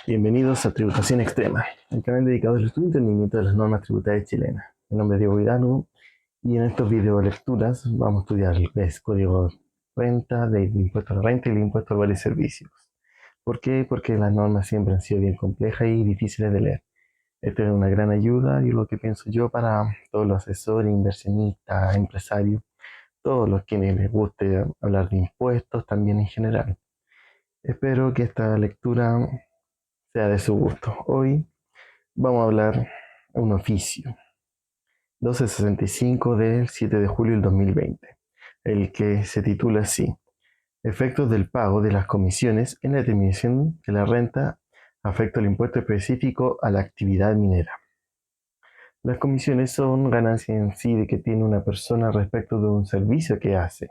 Bienvenidos a Tributación Extrema, el canal dedicado al estudio y entendimiento de las normas tributarias chilenas. Mi nombre es Diego Hidalgo y en estos video lecturas vamos a estudiar el código renta, del impuesto a la renta y el impuesto a bienes y servicios. ¿Por qué? Porque las normas siempre han sido bien complejas y difíciles de leer. Esta es una gran ayuda y lo que pienso yo para todos los asesores, inversionistas, empresarios, todos los que les guste hablar de impuestos también en general. Espero que esta lectura sea de su gusto. Hoy vamos a hablar de un oficio 1265 del 7 de julio del 2020, el que se titula así: Efectos del pago de las comisiones en la determinación de la renta afecta el impuesto específico a la actividad minera. Las comisiones son ganancias en sí de que tiene una persona respecto de un servicio que hace.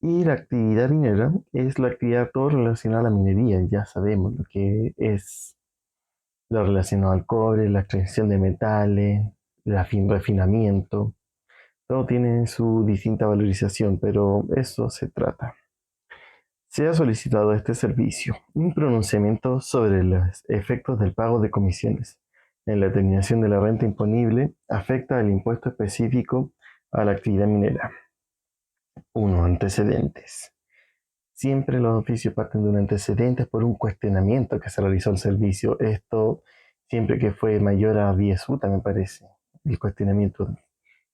Y la actividad minera es la actividad todo relacionada a la minería. Ya sabemos lo que es lo relacionado al cobre, la extracción de metales, el refinamiento. Todo tiene su distinta valorización, pero eso se trata. Se ha solicitado este servicio un pronunciamiento sobre los efectos del pago de comisiones en la determinación de la renta imponible afecta al impuesto específico a la actividad minera. 1. Antecedentes. Siempre los oficios parten de un antecedente por un cuestionamiento que se realizó el servicio. Esto siempre que fue mayor a 10 UTA, me parece, el cuestionamiento.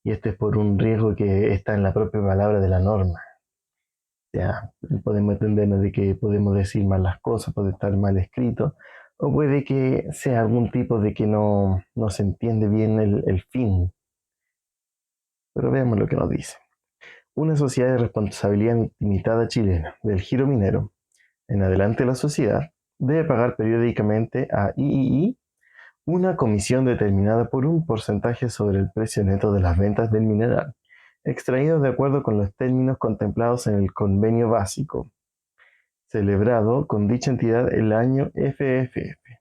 Y esto es por un riesgo que está en la propia palabra de la norma. O sea, podemos entendernos de que podemos decir mal las cosas, puede estar mal escrito, o puede que sea algún tipo de que no se entiende bien el fin. Pero veamos lo que nos dice. Una sociedad de responsabilidad limitada chilena del giro minero. En adelante la sociedad debe pagar periódicamente a III una comisión determinada por un porcentaje sobre el precio neto de las ventas del mineral, extraído de acuerdo con los términos contemplados en el convenio básico, celebrado con dicha entidad el año FFF,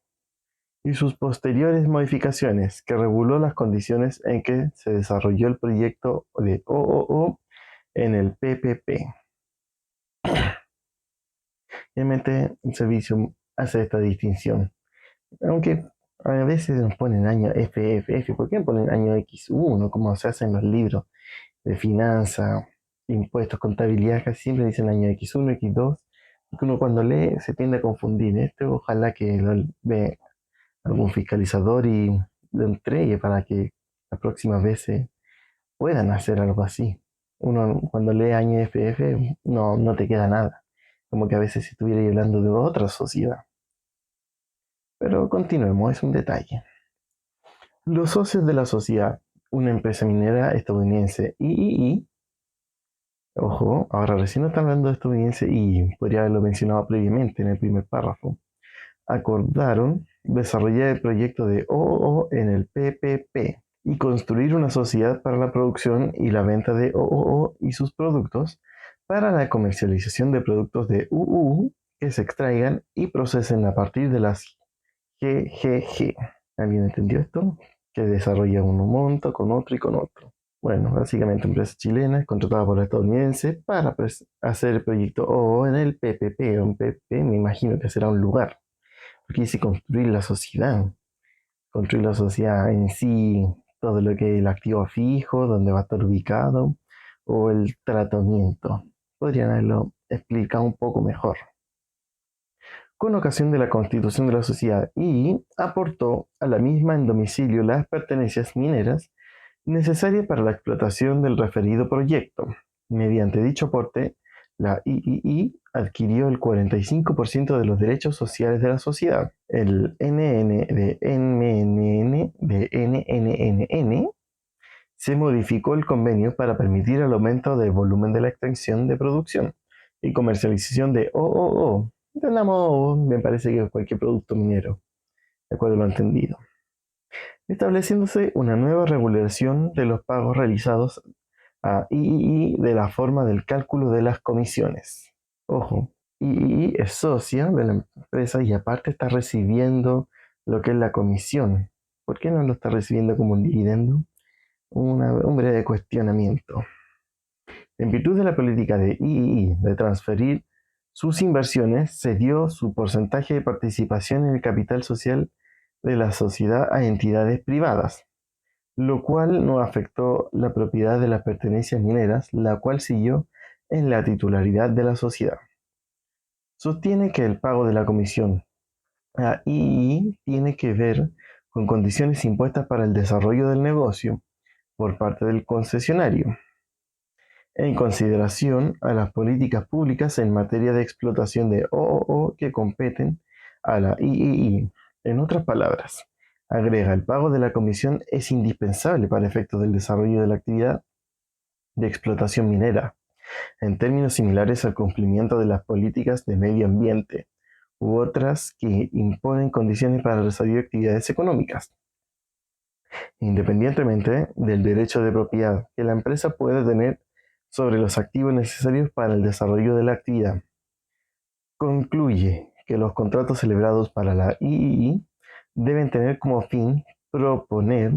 y sus posteriores modificaciones, que reguló las condiciones en que se desarrolló el proyecto de OOO en el PPP. Realmente el servicio hace esta distinción. Aunque a veces nos ponen año FFF, ¿por qué no ponen año X1, como se hace en los libros de finanzas, impuestos, contabilidad? Casi siempre dicen año X1, X2, porque uno cuando lee se tiende a confundir. Esto ojalá que lo vea algún fiscalizador y lo entregue para que las próximas veces puedan hacer algo así. Uno cuando lee año FF no te queda nada, como que a veces si estuviera hablando de otra sociedad. Pero continuemos, es un detalle. Los socios de la sociedad, una empresa minera estadounidense III, ojo, ahora recién están hablando de estadounidense y podría haberlo mencionado previamente en el primer párrafo, acordaron desarrollar el proyecto de OOO en el PPP y construir una sociedad para la producción y la venta de OOO y sus productos para la comercialización de productos de UU que se extraigan y procesen a partir de las GGG. ¿Alguien entendió esto? Que desarrolla un monto con otro y con otro. Bueno, básicamente empresa chilena contratada por la estadounidense para hacer el proyecto OO en el PPP. Un PPP me imagino que será un lugar, porque dice construir la sociedad en sí, todo lo que es el activo fijo, donde va a estar ubicado, o el tratamiento. Podrían haberlo explicado un poco mejor. Con ocasión de la constitución de la sociedad y aportó a la misma en domicilio las pertenencias mineras necesarias para la explotación del referido proyecto. Mediante dicho aporte, la III adquirió el 45% de los derechos sociales de la sociedad. El NN de NMNN de NNNN se modificó el convenio para permitir el aumento del volumen de la extracción de producción y comercialización de OOO. Entendamos, me parece que cualquier producto minero, de acuerdo a lo entendido. Estableciéndose una nueva regulación de los pagos realizados a III de la forma del cálculo de las comisiones. Ojo, III es socia de la empresa y aparte está recibiendo lo que es la comisión. ¿Por qué no lo está recibiendo como un dividendo? Un breve cuestionamiento. En virtud de la política de III de transferir sus inversiones, cedió su porcentaje de participación en el capital social de la sociedad a entidades privadas, lo cual no afectó la propiedad de las pertenencias mineras, la cual siguió en la titularidad de la sociedad. Sostiene que el pago de la comisión a III tiene que ver con condiciones impuestas para el desarrollo del negocio por parte del concesionario, en consideración a las políticas públicas en materia de explotación de OOO que competen a la III. En otras palabras, agrega, el pago de la comisión es indispensable para efectos del desarrollo de la actividad de explotación minera, en términos similares al cumplimiento de las políticas de medio ambiente u otras que imponen condiciones para el desarrollo de actividades económicas, independientemente del derecho de propiedad que la empresa pueda tener sobre los activos necesarios para el desarrollo de la actividad. Concluye que los contratos celebrados para la III deben tener como fin proponer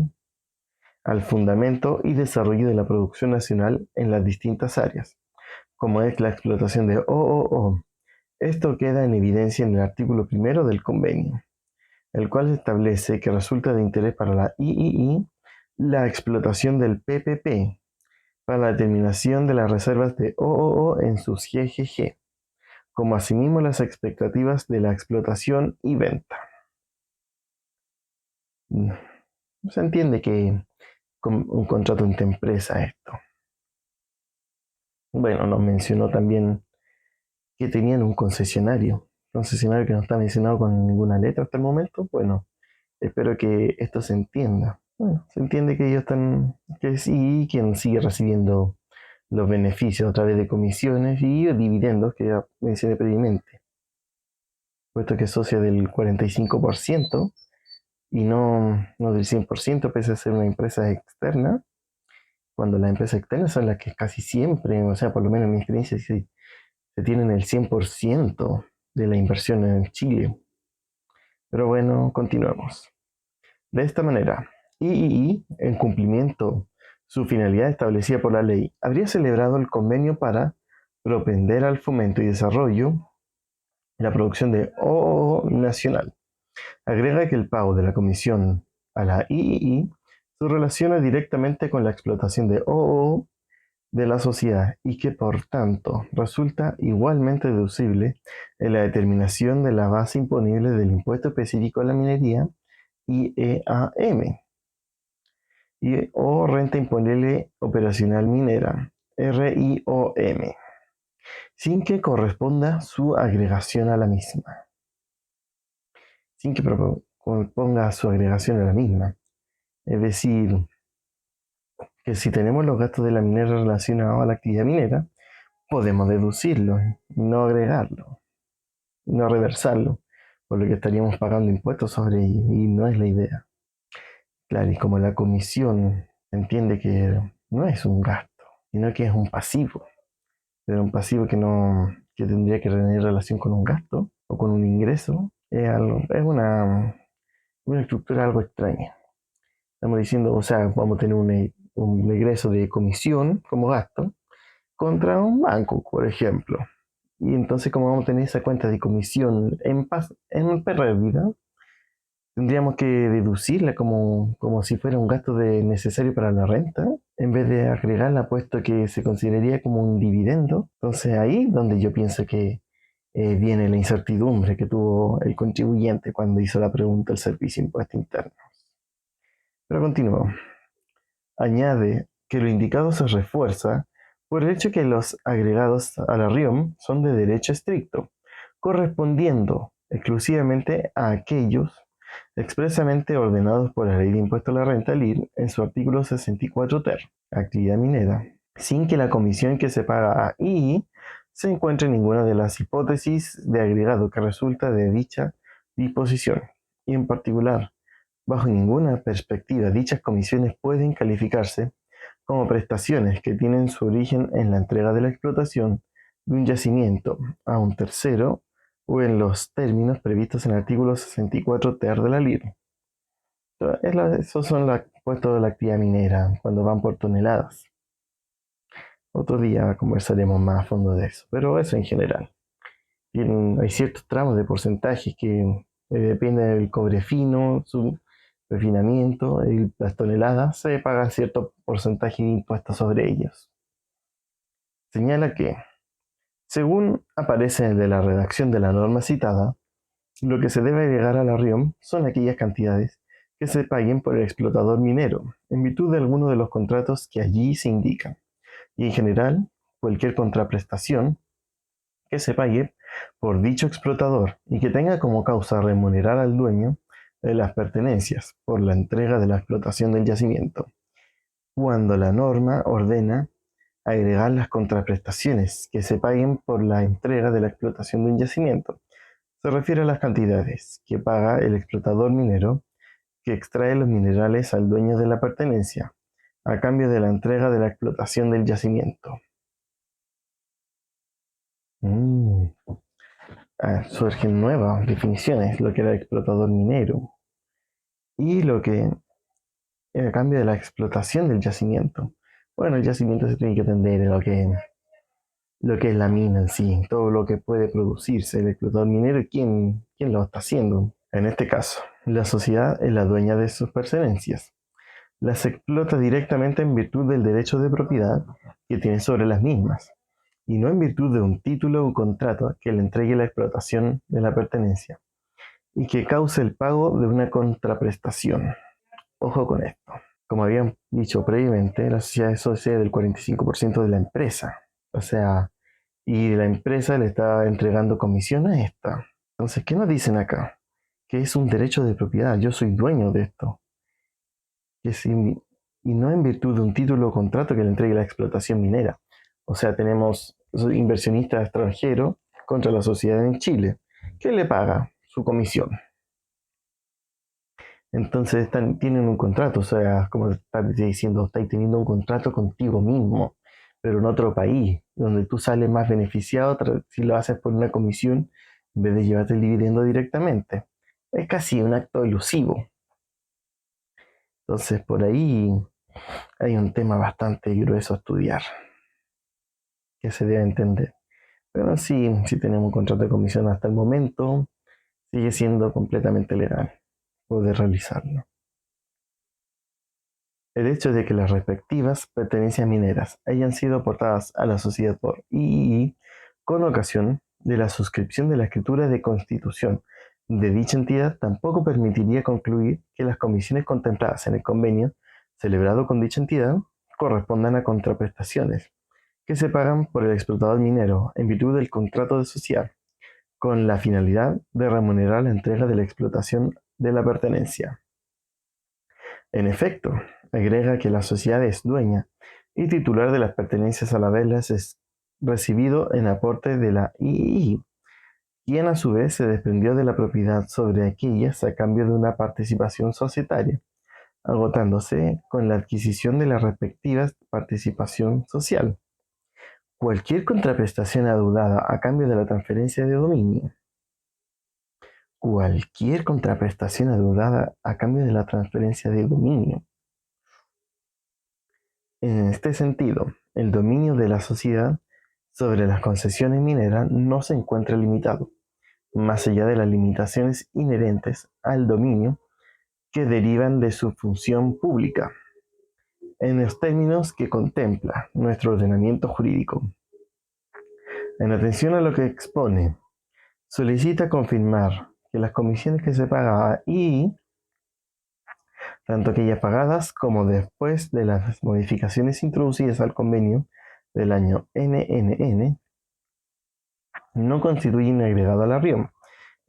al fundamento y desarrollo de la producción nacional en las distintas áreas, como es la explotación de OOO. Esto queda en evidencia en el artículo 1 del convenio, el cual establece que resulta de interés para la III la explotación del PPP para la determinación de las reservas de OOO en sus GGG, como asimismo las expectativas de la explotación y venta. Se entiende que con un contrato entre empresas esto. Bueno, nos mencionó también que tenían un concesionario que no está mencionado con ninguna letra hasta el momento. Bueno, espero que esto se entienda. Bueno, se entiende que ellos están, que sí, quien sigue recibiendo los beneficios a través de comisiones y dividendos que ya mencioné previamente, puesto que es socio del 45% y no del 100%, pese a ser una empresa externa, cuando las empresas externas son las que casi siempre, o sea, por lo menos en mi experiencia, se tienen el 100% de la inversión en Chile. Pero bueno, continuamos. De esta manera, III, en cumplimiento su finalidad establecida por la ley, habría celebrado el convenio para propender al fomento y desarrollo de la producción de OOO nacional. Agrega que el pago de la comisión a la III se relaciona directamente con la explotación de OOO de la sociedad y que por tanto resulta igualmente deducible en la determinación de la base imponible del impuesto específico a la minería IEAM o renta imponible operacional minera RIOM, sin que corresponda su agregación a la misma. Sin que ponga su agregación a la misma. Es decir, que si tenemos los gastos de la minera relacionados a la actividad minera, podemos deducirlo, no agregarlo, no reversarlo, por lo que estaríamos pagando impuestos sobre ello, y no es la idea. Claro, y como la comisión entiende que no es un gasto, sino que es un pasivo, pero un pasivo que tendría que tener relación con un gasto o con un ingreso, es una estructura algo extraña. Estamos diciendo, o sea, vamos a tener un egreso de comisión como gasto contra un banco, por ejemplo. Y entonces, como vamos a tener esa cuenta de comisión en pérdida, tendríamos que deducirla como si fuera un gasto necesario para la renta, en vez de agregarla, puesto que se consideraría como un dividendo. Entonces, ahí es donde yo pienso que viene la incertidumbre que tuvo el contribuyente cuando hizo la pregunta al Servicio de Impuestos Internos. Pero continúo. Añade que lo indicado se refuerza por el hecho que los agregados a la RIOM son de derecho estricto, correspondiendo exclusivamente a aquellos expresamente ordenados por la Ley de Impuesto a la Renta, LIR, en su artículo 64 ter, actividad minera, sin que la comisión que se paga a I se encuentre en ninguna de las hipótesis de agregado que resulta de dicha disposición, y en particular, bajo ninguna perspectiva, dichas comisiones pueden calificarse como prestaciones que tienen su origen en la entrega de la explotación de un yacimiento a un tercero o en los términos previstos en el artículo 64 ter de la LIR. Esos son los puestos de la actividad minera cuando van por toneladas. Otro día conversaremos más a fondo de eso, pero eso en general. hay ciertos tramos de porcentajes que depende del cobre fino, su refinamiento, las toneladas, se paga cierto porcentaje de impuestos sobre ellos. Señala que, según aparece en la redacción de la norma citada, lo que se debe agregar a la RIOM son aquellas cantidades que se paguen por el explotador minero, en virtud de alguno de los contratos que allí se indican, y en general, cualquier contraprestación que se pague por dicho explotador y que tenga como causa remunerar al dueño de las pertenencias por la entrega de la explotación del yacimiento, cuando la norma ordena agregar las contraprestaciones que se paguen por la entrega de la explotación de un yacimiento. Se refiere a las cantidades que paga el explotador minero que extrae los minerales al dueño de la pertenencia, a cambio de la entrega de la explotación del yacimiento. Surgen nuevas definiciones, lo que era el explotador minero y lo que era a cambio de la explotación del yacimiento. Bueno, el yacimiento se tiene que atender a lo que es la mina en sí, todo lo que puede producirse. El explotador minero, ¿quién lo está haciendo? En este caso, la sociedad es la dueña de sus pertenencias. Las explota directamente en virtud del derecho de propiedad que tiene sobre las mismas, y no en virtud de un título o contrato que le entregue la explotación de la pertenencia, y que cause el pago de una contraprestación. Ojo con esto. Como habían dicho previamente, la sociedad es socia del 45% de la empresa. O sea, y la empresa le está entregando comisión a esta. Entonces, ¿qué nos dicen acá? Que es un derecho de propiedad. Yo soy dueño de esto. Y no en virtud de un título o contrato que le entregue la explotación minera. O sea, tenemos inversionistas extranjeros contra la sociedad en Chile, que le paga su comisión. Entonces tienen un contrato, o sea, como estás diciendo, estáis teniendo un contrato contigo mismo, pero en otro país, donde tú sales más beneficiado si lo haces por una comisión en vez de llevarte el dividendo directamente. Es casi un acto elusivo. Entonces, por ahí hay un tema bastante grueso a estudiar, que se debe entender. Pero sí, si tenemos un contrato de comisión hasta el momento, sigue siendo completamente legal poder realizarlo. El hecho de que las respectivas pertenencias mineras hayan sido aportadas a la sociedad por III con ocasión de la suscripción de la escritura de constitución de dicha entidad tampoco permitiría concluir que las comisiones contempladas en el convenio celebrado con dicha entidad correspondan a contraprestaciones que se pagan por el explotador minero en virtud del contrato de sociedad, con la finalidad de remunerar la entrega de la explotación de la pertenencia. En efecto, agrega que la sociedad es dueña y titular de las pertenencias a la vez las es recibido en aporte de la III, quien a su vez se desprendió de la propiedad sobre aquellas a cambio de una participación societaria, agotándose con la adquisición de la respectiva participación social. Cualquier contraprestación adeudada a cambio de la transferencia de dominio. Cualquier contraprestación adeudada a cambio de la transferencia de dominio. En este sentido, el dominio de la sociedad sobre las concesiones mineras no se encuentra limitado, más allá de las limitaciones inherentes al dominio que derivan de su función pública, en los términos que contempla nuestro ordenamiento jurídico. En atención a lo que expone, solicita confirmar que las comisiones que se pagan y tanto aquellas pagadas como después de las modificaciones introducidas al convenio del año NNN, no constituyen agregado a la RIOM,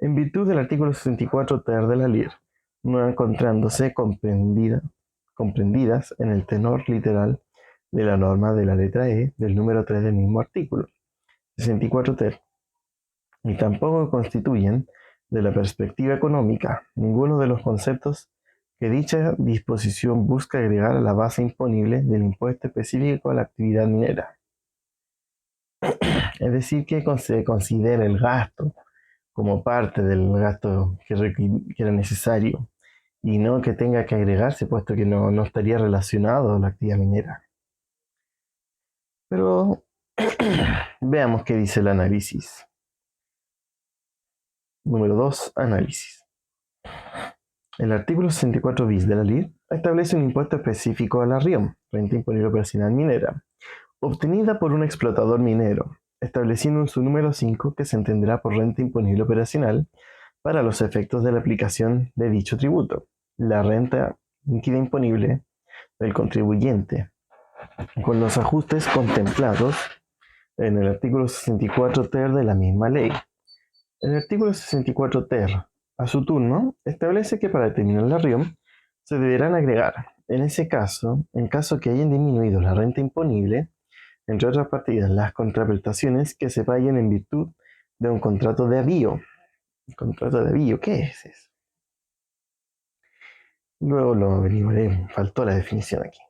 en virtud del artículo 64 ter de la LIR, no encontrándose comprendidas en el tenor literal de la norma de la letra E del número 3 del mismo artículo 64 ter, y tampoco constituyen, de la perspectiva económica, ninguno de los conceptos que dicha disposición busca agregar a la base imponible del impuesto específico a la actividad minera. Es decir, que se considera el gasto como parte del gasto que era necesario y no que tenga que agregarse, puesto que no estaría relacionado a la actividad minera. Pero veamos qué dice el análisis. Número 2. Análisis. El artículo 64 bis de la LID establece un impuesto específico a la RIOM, renta imponible operacional minera, obtenida por un explotador minero, estableciendo en su número 5 que se entenderá por renta imponible operacional para los efectos de la aplicación de dicho tributo, la renta líquida imponible del contribuyente, con los ajustes contemplados en el artículo 64 ter de la misma ley. El artículo 64 ter, a su turno, establece que para determinar la RIOM se deberán agregar, en ese caso, en caso que hayan disminuido la renta imponible, entre otras partidas, las contraprestaciones que se paguen en virtud de un contrato de avío. ¿Contrato de avío? ¿Qué es eso? Luego lo averiguaré, faltó la definición aquí.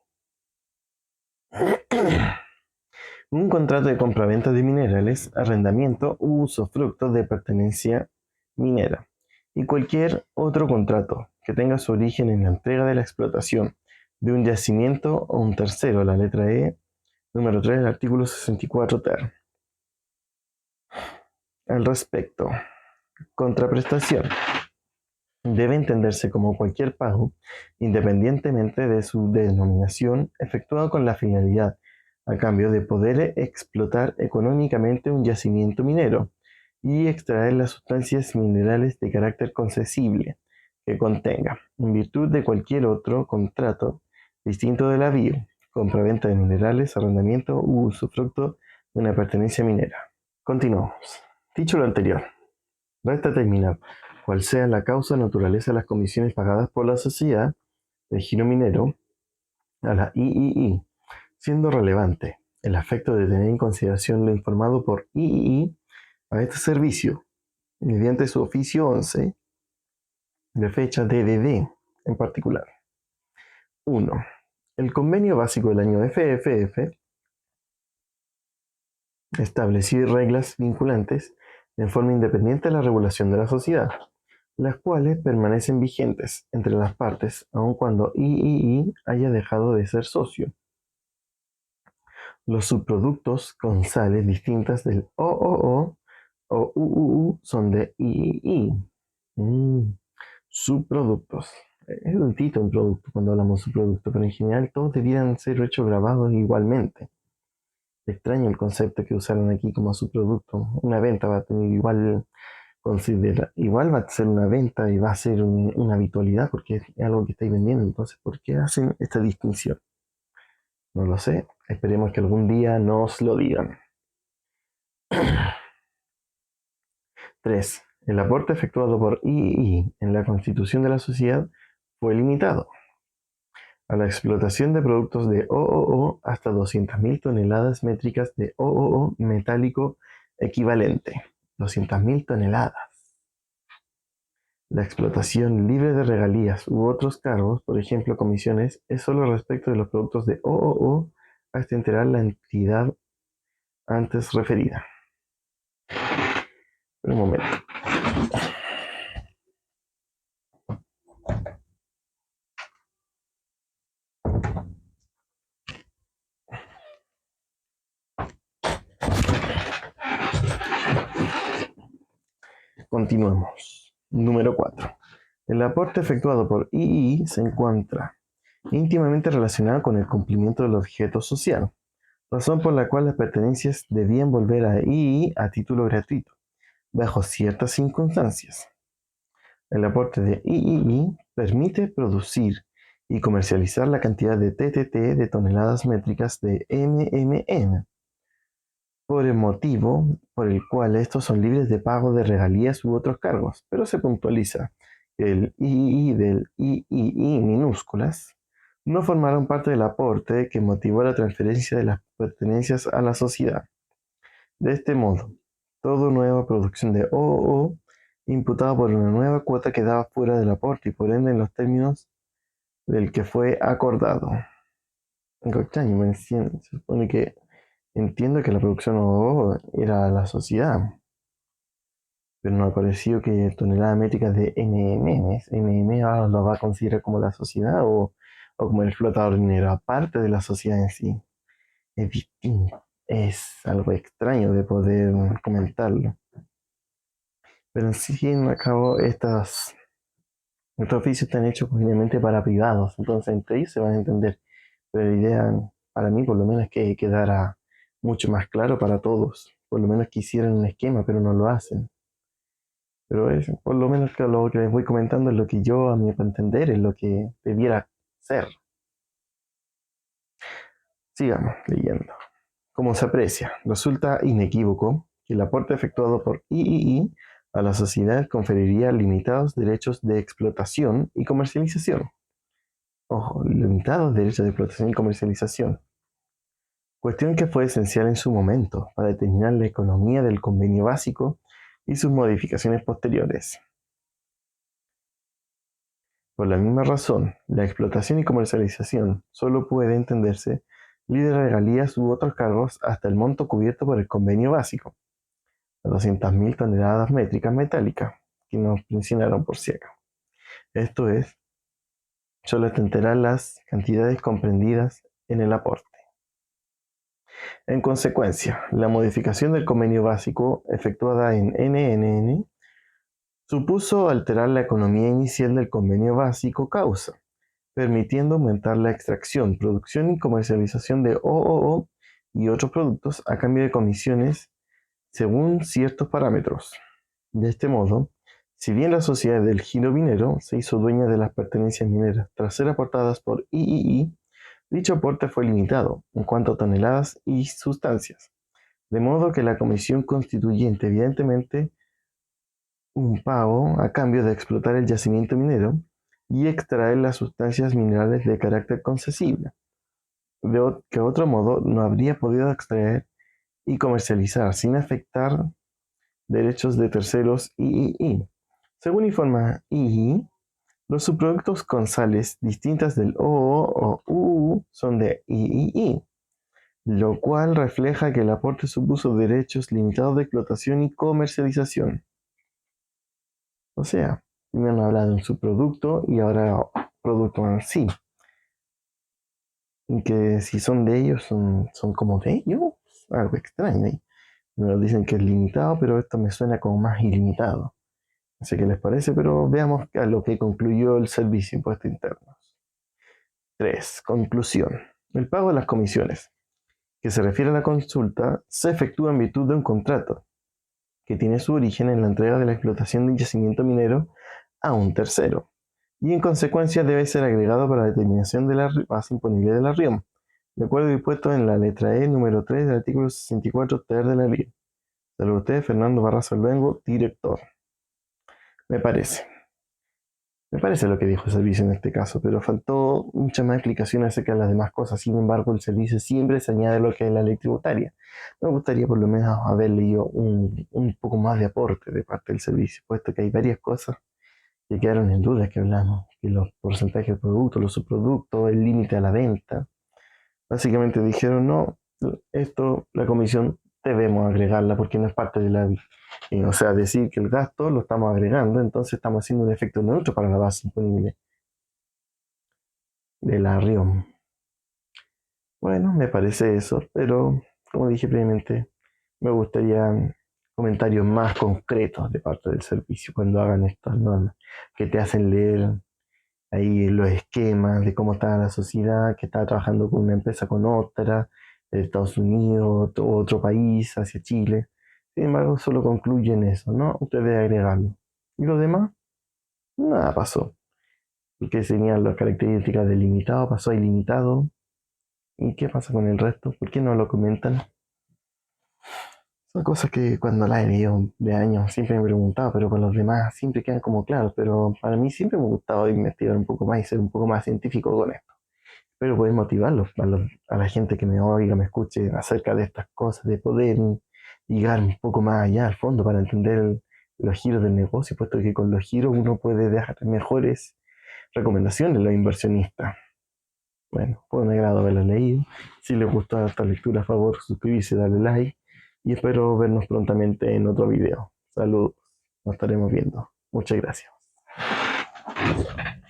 Un contrato de compraventa de minerales, arrendamiento u usufructo de pertenencia minera. Y cualquier otro contrato que tenga su origen en la entrega de la explotación de un yacimiento o un tercero, la letra E, número 3 del artículo 64 ter. Al respecto, contraprestación debe entenderse como cualquier pago, independientemente de su denominación, efectuado con la finalidad, a cambio de poder explotar económicamente un yacimiento minero y extraer las sustancias minerales de carácter concesible que contenga, en virtud de cualquier otro contrato distinto del avío, compraventa de minerales, arrendamiento u usufructo de una pertenencia minera. Continuamos. Dicho lo anterior, resta determinar cuál sea la causa naturaleza de las comisiones pagadas por la sociedad de giro minero a la III, siendo relevante el afecto de tener en consideración lo informado por III a este servicio mediante su oficio 11 de fecha DDD en particular. 1. El convenio básico del año FFF estableció reglas vinculantes en forma independiente de la regulación de la sociedad, las cuales permanecen vigentes entre las partes aun cuando III haya dejado de ser socio. Los subproductos con sales distintas del OOO o UUU son de III. Subproductos. Es un tito en producto cuando hablamos de subproducto, pero en general todos debieran ser hechos grabados igualmente. Extraño el concepto que usaron aquí como subproducto. Una venta va a tener igual va a ser una venta y va a ser una habitualidad porque es algo que estáis vendiendo. Entonces, ¿por qué hacen esta distinción? No lo sé. Esperemos que algún día nos lo digan. 3. El aporte efectuado por III en la constitución de la sociedad fue limitado a la explotación de productos de OOO hasta 200.000 toneladas métricas de OOO metálico equivalente. 200.000 toneladas. La explotación libre de regalías u otros cargos, por ejemplo comisiones, es solo respecto de los productos de OOO hasta enterar la entidad antes referida. Un momento. Continuamos. Número 4. El aporte efectuado por II se encuentra íntimamente relacionado con el cumplimiento del objeto social, razón por la cual las pertenencias debían volver a II a título gratuito, bajo ciertas circunstancias. El aporte de III permite producir y comercializar la cantidad de TTT de toneladas métricas de MMM, por el motivo por el cual estos son libres de pago de regalías u otros cargos, pero se puntualiza que el III del III minúsculas no formaron parte del aporte que motivó la transferencia de las pertenencias a la sociedad. De este modo, toda nueva producción de OOO imputada por una nueva cuota quedaba fuera del aporte y por ende en los términos del que fue acordado. Algo extraño, se supone que entiendo que la producción OOO era la sociedad, pero no ha parecido que toneladas métricas de NMM ahora lo va a considerar como la sociedad o como el explotador minero, aparte de la sociedad en sí. Es distinto, es algo extraño de poder comentarlo. Pero en sí, en cabo, estos oficios están hechos generalmente para privados, entonces entre ellos se van a entender. Pero la idea, para mí, por lo menos, es que quedara mucho más claro para todos. Por lo menos que hicieran un esquema, pero no lo hacen. Pero es, por lo menos que lo que les voy comentando es lo que yo, a mi entender, es lo que debiera ser. Sigamos leyendo. Como se aprecia, resulta inequívoco que el aporte efectuado por III a la sociedad conferiría limitados derechos de explotación y comercialización. Ojo, limitados derechos de explotación y comercialización. Cuestión que fue esencial en su momento para determinar la economía del convenio básico y sus modificaciones posteriores. Por la misma razón, la explotación y comercialización solo puede entenderse libre de regalías u otros cargos hasta el monto cubierto por el convenio básico, 200.000 toneladas métricas metálicas, que nos mencionaron por si acá. Esto es, solo entenderán las cantidades comprendidas en el aporte. En consecuencia, la modificación del convenio básico efectuada en NNN supuso alterar la economía inicial del convenio básico causa, permitiendo aumentar la extracción, producción y comercialización de OOO y otros productos a cambio de comisiones según ciertos parámetros. De este modo, si bien la sociedad del giro minero se hizo dueña de las pertenencias mineras tras ser aportadas por III, dicho aporte fue limitado en cuanto a toneladas y sustancias, de modo que la comisión constituyente evidentemente un pago a cambio de explotar el yacimiento minero y extraer las sustancias minerales de carácter concesible, que de otro modo no habría podido extraer y comercializar sin afectar derechos de terceros III. Según informa II, los subproductos con sales distintas del OO o UU son de III, lo cual refleja que el aporte supuso derechos limitados de explotación y comercialización. O sea, primero nos habla de un subproducto y ahora producto en sí. Y que si son de ellos, son como de ellos. Algo extraño ahí. Nos dicen que es limitado, pero esto me suena como más ilimitado. No sé qué les parece, pero veamos a lo que concluyó el Servicio de Impuestos Internos. 3. Conclusión. El pago de las comisiones, que se refiere a la consulta, se efectúa en virtud de un contrato, que tiene su origen en la entrega de la explotación del yacimiento minero a un tercero, y en consecuencia debe ser agregado para la determinación de la base imponible de la RIOM, de acuerdo dispuesto en la letra E número 3 del artículo 64 ter de la ley. Saludos a usted, Fernando Barraza Luengo, director. Me parece. Me parece lo que dijo el servicio en este caso, pero faltó mucha más explicación acerca de las demás cosas. Sin embargo, el servicio siempre se añade lo que es la ley tributaria. Me gustaría por lo menos haber leído un poco más de aporte de parte del servicio, puesto que hay varias cosas que quedaron en duda que hablamos, que los porcentajes de productos, los subproductos, el límite a la venta. Básicamente dijeron, no, esto, la comisión debemos agregarla porque no es parte de la... o sea, decir que el gasto lo estamos agregando, entonces estamos haciendo un efecto neutro para la base imponible de la RIOM. Bueno, me parece eso, pero como dije previamente, me gustaría comentarios más concretos de parte del servicio cuando hagan estas normas, que te hacen leer ahí los esquemas de cómo está la sociedad, que está trabajando con una empresa con otra, de Estados Unidos, otro país, hacia Chile. Sin embargo, solo concluyen eso, ¿no? Usted debe agregarlo. Y los demás, nada pasó. Y que señalan las características del limitado, pasó a ilimitado. ¿Y qué pasa con el resto? ¿Por qué no lo comentan? Son cosas que cuando las he leído de años siempre me he preguntado, pero con los demás siempre quedan como claros. Pero para mí siempre me ha gustado investigar un poco más y ser un poco más científico con esto. Pero poder motivarlos a la gente que me oiga, me escuche acerca de estas cosas, de poder llegar un poco más allá al fondo para entender los giros del negocio, puesto que con los giros uno puede dejar mejores recomendaciones a los inversionistas. Bueno, fue un agrado haberlo leído. Si les gustó esta lectura, a favor, suscribirse, darle like y espero vernos prontamente en otro video. Saludos, nos estaremos viendo. Muchas gracias.